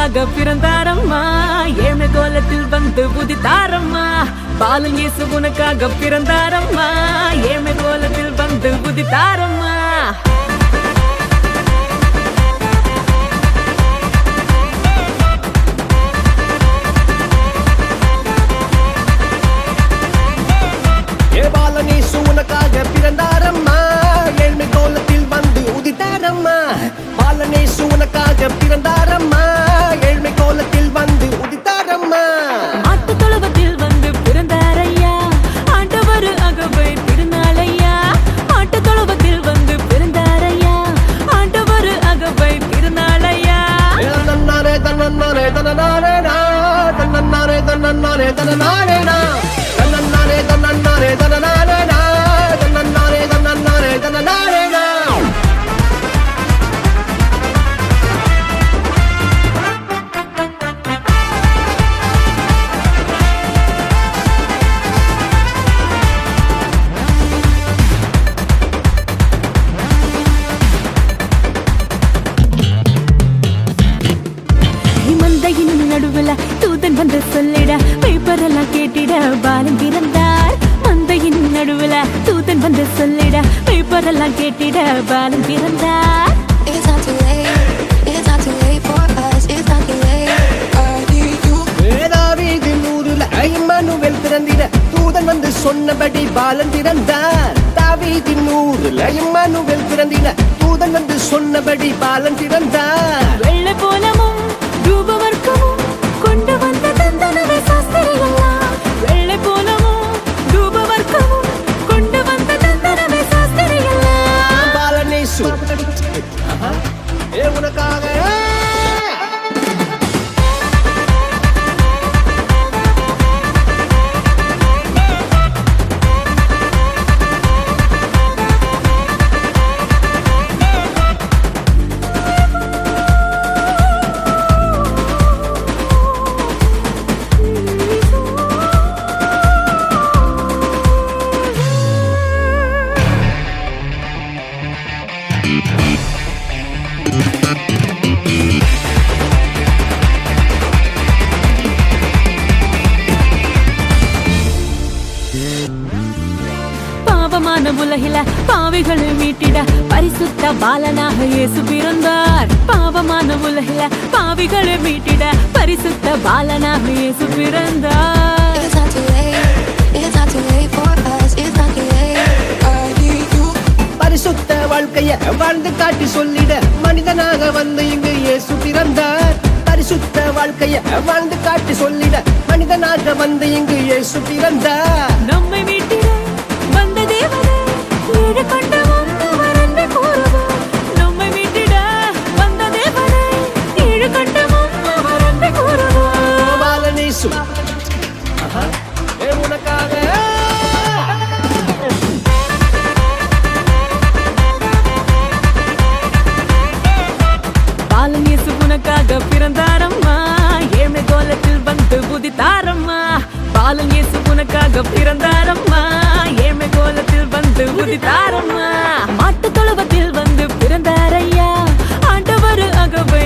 உனக்காக பிறந்தாரம்மா ஏழ்மை கோலத்தில் வந்து உதித்தாரம்மா பாலன் இயேசு உனக்காக பிறந்தாரம்மா ஏழ்மை கோலத்தில் வந்து உதித்தாரம்மா பாலனேசு உனக்காக பிறந்தாரம்மா ஏழ்மை கோலத்தில் வந்து உதித்தாரம்மா பாலனேசு உனக்காக பிறந்தாரம்மா ஏழ்மை கோலத்தில் வந்து உதித்தாரம்மா ஆட்டு தொழுவத்தில் வந்து பிறந்தாரையா ஆண்டவர் அகவை திருநாளையா ஆட்டு தொழுவத்தில் வந்து பிறந்தாரையா ஆண்டவர் அகவை திருநாளையா தன்னாரே தன்னாரே தன்னாரே தன்னாரே தன்னாரே தன்னாரே தன்னாரே தன்னாரே தன்னாரே தன்னாரே தன்னாரே தன்னாரே மந்தையின் நடுவுல தூதன் வந்து சொல்லிட பேப்பரெல்லாம் கேட்டிட பாலன் பிறந்தார் மந்தையின் நடுவுல தூதன் வந்து சொல்லிட பேப்பரெல்லாம் கேட்டிட பாலன் பிறந்தார் It's not too late. It's not too late for us. It's not too late. I need you. தாவீதின் ஊருல இம்மானுவேல் பிறந்திட தூதன் வந்து சொன்னபடி பாலன் பிறந்தார் தாவீதின் ஊருல இம்மானுவேல் பிறந்திட தூதன் வந்து சொன்னபடி பாலன் பிறந்தார் வெள்ளை போலமும் ரூபவர்க்கமும் கொண்டு வந்த தந்தனவே சாஸ்திரிகளா வெள்ளை போலமும் ரூபவர்க்கமும் கொண்டு வந்த தந்தனவே சாஸ்திரிகளா பாலனேசு உனக்காக பாவமான உலகில பாவிகளை மீட்டிட பரிசுத்த பாலனாக இயேசு பிறந்தார் பாவமான உலகில பாவிகளை மீட்டிட பரிசுத்த பாலனாக இயேசு பிறந்தார் It's not too late. It's not too late for us. It's not too late. I need you. பரிசுத்த வாழ்க்கைய வாழ்ந்து காட்டி சொல்லிட மனிதனாக வந்து இங்கு இயேசு பிறந்தார் பரிசுத்த வாழ்க்கைய வாழ்ந்து காட்டி சொல்லிட மனிதனாக வந்து இங்கு இயேசு பிறந்தார் நம்மை மீட்டிட வந்த தேவனே ஈடு கொண்டு வந்தவர் என்று கூறுவோம் நம்மை மீட்டிட வந்த தேவனே ஈடு கொண்டு வந்தவர் என்று கூறுவோம் பாலனேசு உனக்காக பாலன் இயேசு உனக்காக பிறந்தாரம்மா ஏழ்மை கோலத்தில் வந்து உதித்தாரம்மா பாலன் இயேசு உனக்காக பிறந்தாரம்மா ஏழ்மை கோலத்தில் வந்து உதித்தாரம்மா மாட்டு தொழுவத்தில் வந்து பிறந்தாரையா ஆண்டவர் அகவை